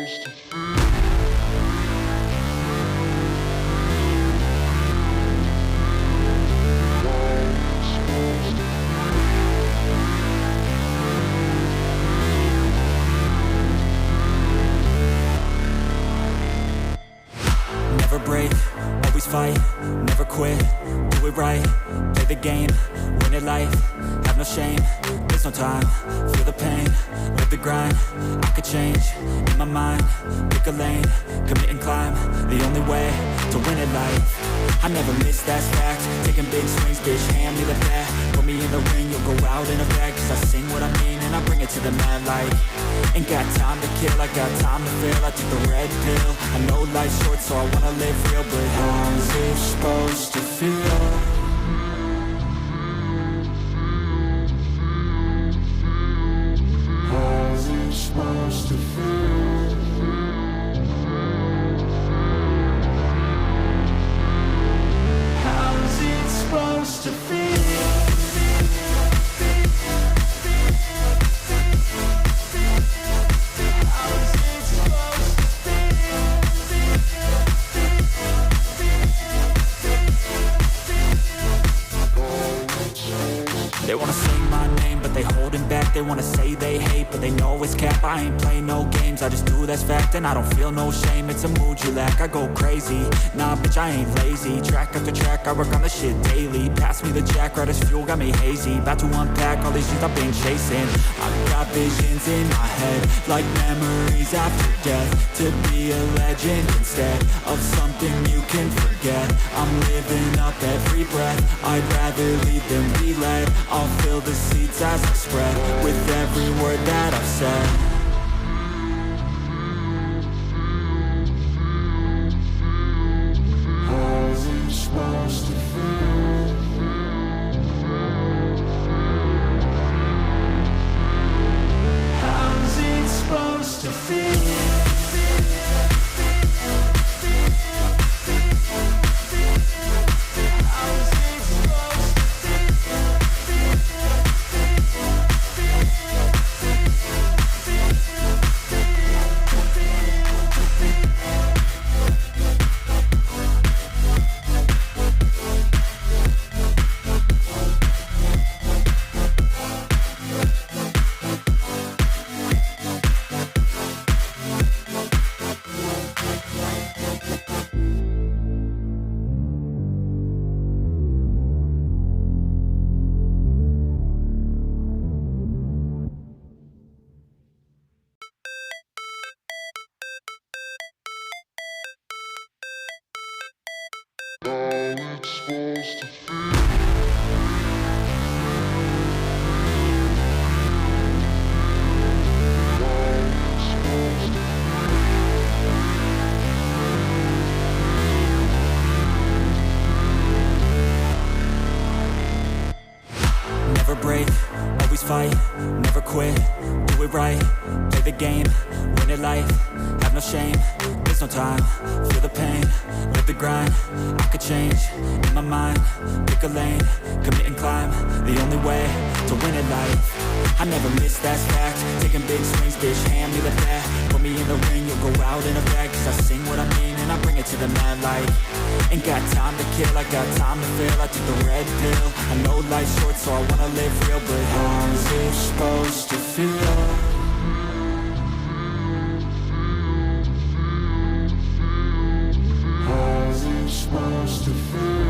Never break, always fight, never quit, do it right, play the game, win it life, have no shame, there's no time, feel the pain, live the grind, I could change, in my mind, pick a lane, commit and climb, the only way to win it life. I never miss, that's fact, taking big swings, bitch, hand me the bat, put me in the ring, you'll go out in a bag, cause I sing what I mean and I bring it to the mad light. Ain't got time to kill, I got time to feel, I took the red pill, I know life's short so I wanna live real, but how's it supposed to feel? How's it supposed to feel? How's it supposed to feel? They wanna say my name, but they holding back. They wanna say they hate, but they know it's cap. I ain't play no games, I just do, that's fact. And I don't feel no shame, it's a mood you lack. I go crazy, nah bitch I ain't lazy. Track after track, I work on the shit daily. Pass me the jack, right as fuel, got me hazy. About to unpack all these things I've been chasing. I've got visions in my head, like memories after death. To be a legend instead of something you can forget. I'm living up every breath, I'd rather lead than be led. I'll fill the seats as I spread with every word that I've said. How's it supposed to feel? How's it supposed to feel? Never break, always fight, never quit, do it right, play the game, win it life, have no shame, there's no time, feel the pain, live the grind, I could change, in my mind, pick a lane, commit and climb, the only way to win it life. I never miss, that's fact, taking big swings, bitch, hand me the bat, put me in the ring, you'll go out in a bag, cause I sing what I mean and I bring it to the mad light. Ain't got time to kill, I got time to feel, I took the red pill, I know life's short so I wanna live real, but how's it supposed to feel? How's it supposed to feel?